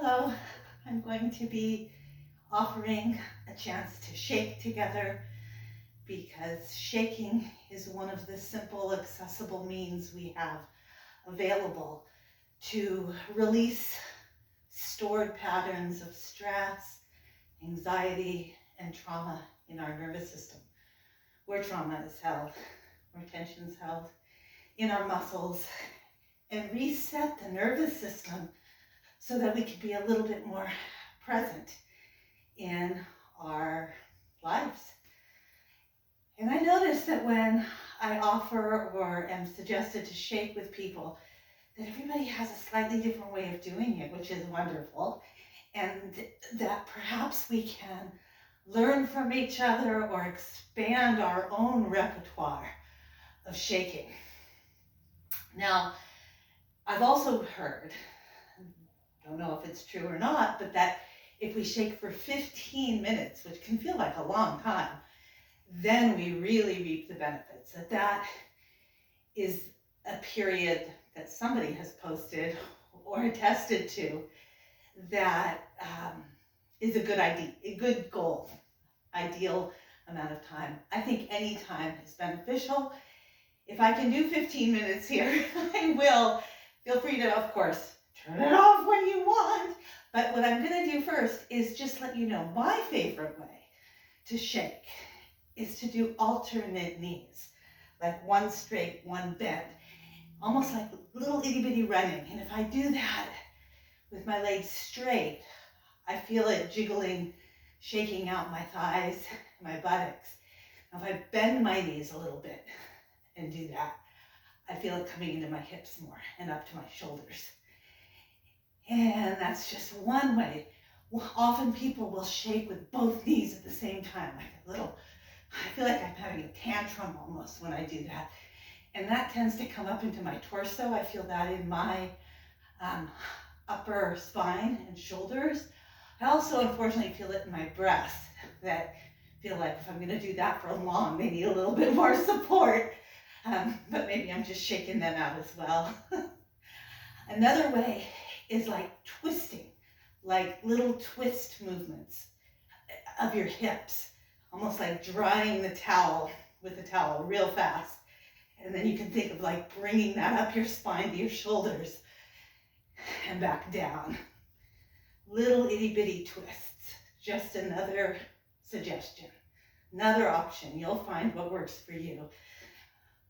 Hello, I'm going to be offering a chance to shake together because shaking is one of the simple, accessible means we have available to release stored patterns of stress, anxiety, and trauma in our nervous system, where trauma is held, where tension is held in our muscles, and reset the nervous system so that we can be a little bit more present in our lives. And I notice that when I offer or am suggested to shake with people, that everybody has a slightly different way of doing it, which is wonderful, and that perhaps we can learn from each other or expand our own repertoire of shaking. Now, I've also heard, don't know if it's true or not, but that if we shake for 15 minutes, which can feel like a long time, then we really reap the benefits. That is a period that somebody has posted or attested to that is a good idea, a good goal, ideal amount of time. I think any time is beneficial. If I can do 15 minutes here, I will. Feel free to, of course, turn it off when you want. But what I'm going to do first is just let you know my favorite way to shake is to do alternate knees, like one straight, one bent, almost like little itty bitty running. And if I do that with my legs straight, I feel it jiggling, shaking out my thighs, my buttocks. Now if I bend my knees a little bit and do that, I feel it coming into my hips more and up to my shoulders. And that's just one way. Often people will shake with both knees at the same time, like a little, I feel like I'm having a tantrum almost when I do that. And that tends to come up into my torso. I feel that in my upper spine and shoulders. I also, unfortunately, feel it in my breasts that feel like if I'm going to do that for long, they need a little bit more support. But maybe I'm just shaking them out as well. Another way is like twisting, like little twist movements of your hips, almost like drying the towel with a towel real fast. And then you can think of like bringing that up your spine to your shoulders and back down. Little itty bitty twists, just another suggestion, another option. You'll find what works for you.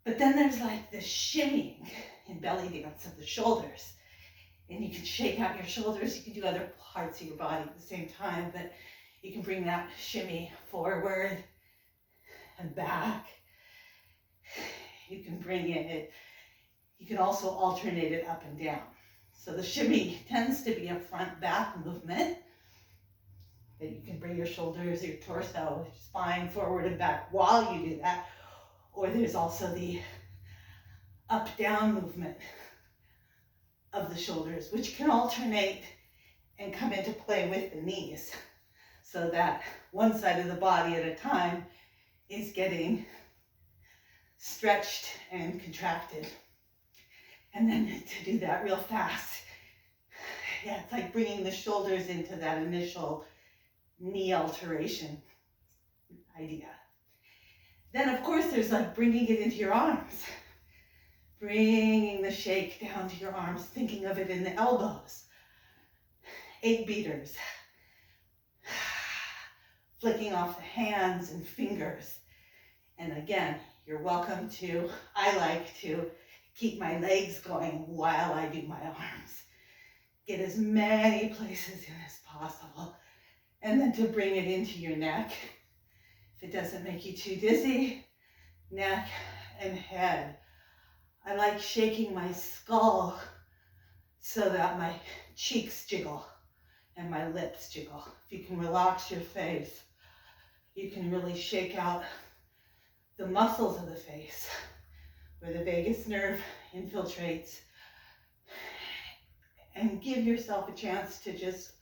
But then there's like the shimmying in belly dance of the shoulders. And you can shake out your shoulders. You can do other parts of your body at the same time, but you can bring that shimmy forward and back. You can bring it, you can also alternate it up and down. So the shimmy tends to be a front-back movement that you can bring your shoulders, your torso, your spine forward and back while you do that. Or there's also the up-down movement of the shoulders, which can alternate and come into play with the knees so that one side of the body at a time is getting stretched and contracted. And then to do that real fast, yeah, it's like bringing the shoulders into that initial knee alteration idea. Then, of course, there's like bringing it into your arms. Bringing the shake down to your arms, thinking of it in the elbows. 8 beaters. Flicking off the hands and fingers. And again, you're welcome to, I like to keep my legs going while I do my arms. Get as many places in as possible. And then to bring it into your neck. If it doesn't make you too dizzy, neck and head. I like shaking my skull so that my cheeks jiggle and my lips jiggle. If you can relax your face, you can really shake out the muscles of the face where the vagus nerve infiltrates, and give yourself a chance to just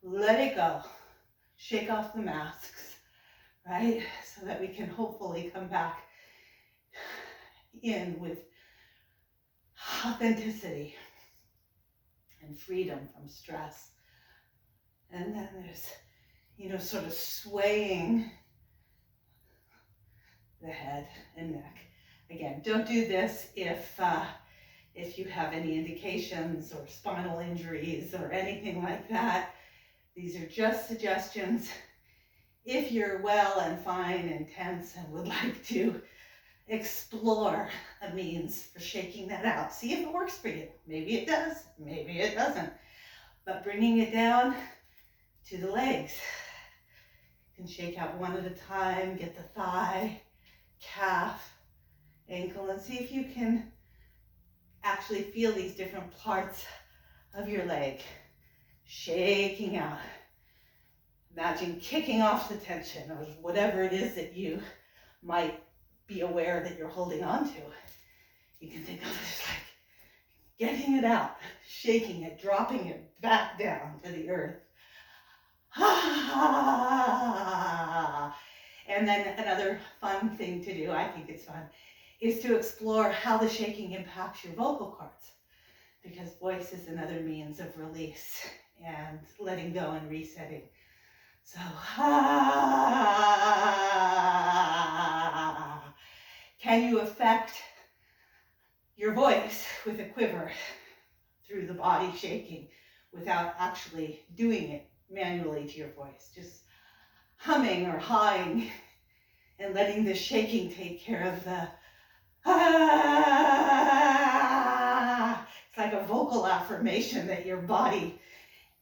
let it go. Shake off the masks, right? So that we can hopefully come back in with authenticity and freedom from stress. And then there's, sort of swaying the head and neck. Again, don't do this if you have any indications or spinal injuries or anything like that. These are just suggestions. If you're well and fine and tense and would like to explore a means for shaking that out, see if it works for you. Maybe it does, maybe it doesn't. But bringing it down to the legs. You can shake out one at a time, get the thigh, calf, ankle, and see if you can actually feel these different parts of your leg shaking out. Imagine kicking off the tension or whatever it is that you might be aware that you're holding on to. You can think of it as like getting it out, shaking it, dropping it back down to the earth. And then another fun thing to do, I think it's fun, is to explore how the shaking impacts your vocal cords, because voice is another means of release and letting go and resetting. So, can you affect your voice with a quiver through the body shaking without actually doing it manually to your voice? Just humming or hawing and letting the shaking take care of the It's like a vocal affirmation that your body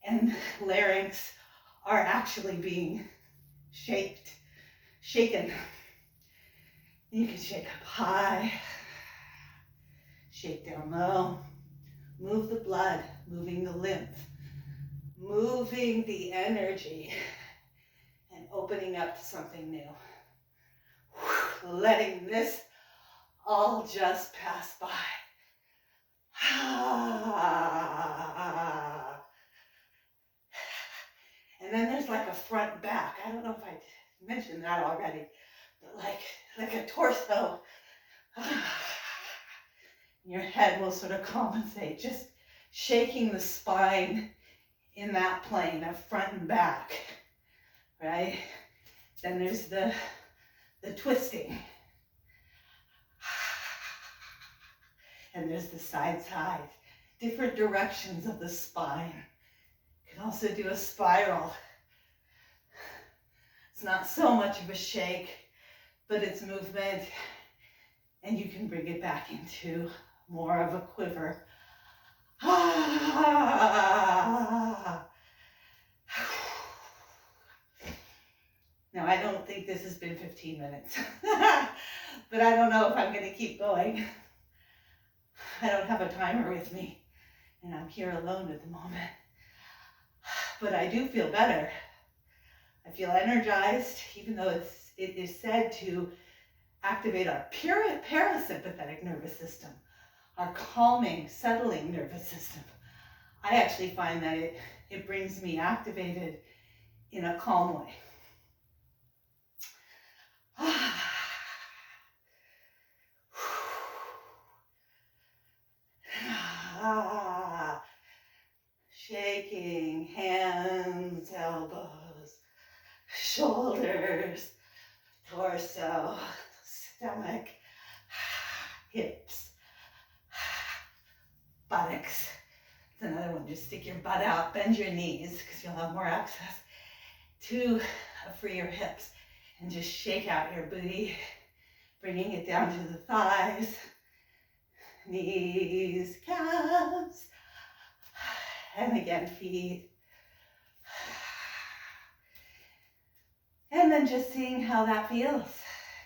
and larynx are actually being shaken. You can shake up high, shake down low, move the blood, moving the lymph, moving the energy, and opening up to something new. Letting this all just pass by. And then there's like a front back. I don't know if I mentioned that already, but like a torso. Your head will sort of compensate, just shaking the spine in that plane of front and back, right? Then there's the twisting. And there's the side, different directions of the spine. You can also do a spiral. It's not so much of a shake, but it's movement, and you can bring it back into more of a quiver. Now, I don't think this has been 15 minutes, but I don't know if I'm going to keep going. I don't have a timer with me, and I'm here alone at the moment. But I do feel better. I feel energized, even though it is said to activate our parasympathetic nervous system, our calming, settling nervous system. I actually find that it brings me activated in a calm way. Shaking hands, elbows, shoulders, torso, stomach, hips, buttocks. It's another one. Just stick your butt out, bend your knees because you'll have more access to free your hips, and just shake out your booty, bringing it down to the thighs, knees, calves, and again feet. And then just seeing how that feels,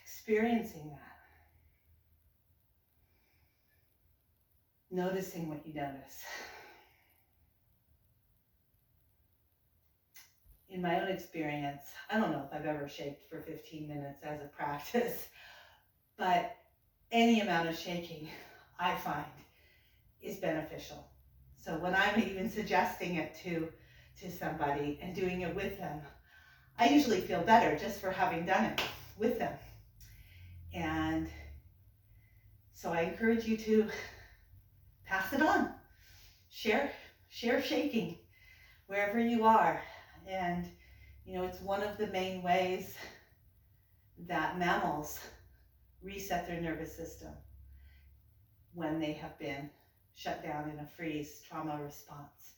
experiencing that. Noticing what you notice. In my own experience, I don't know if I've ever shaked for 15 minutes as a practice, but any amount of shaking I find is beneficial. So when I'm even suggesting it to somebody and doing it with them, I usually feel better just for having done it with them. And so I encourage you to pass it on. Share shaking wherever you are. And, it's one of the main ways that mammals reset their nervous system when they have been shut down in a freeze trauma response.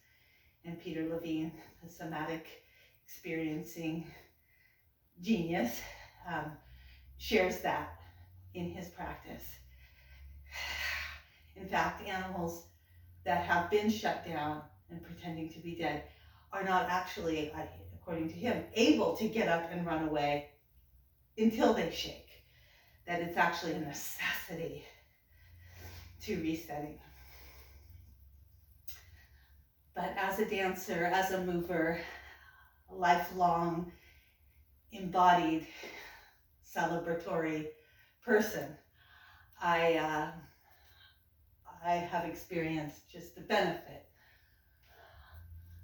And Peter Levine, the somatic experiencing genius, shares that in his practice. In fact, animals that have been shut down and pretending to be dead are not actually, according to him, able to get up and run away until they shake. That it's actually a necessity to resetting. But as a dancer, as a mover, a lifelong embodied celebratory person, I have experienced just the benefit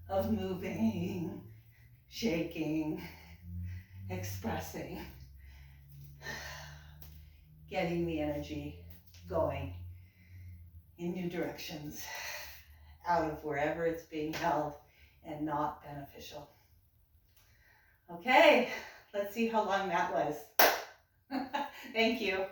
of moving, shaking, expressing, getting the energy going in new directions, out of wherever it's being held and not beneficial. Okay, let's see how long that was. Thank you.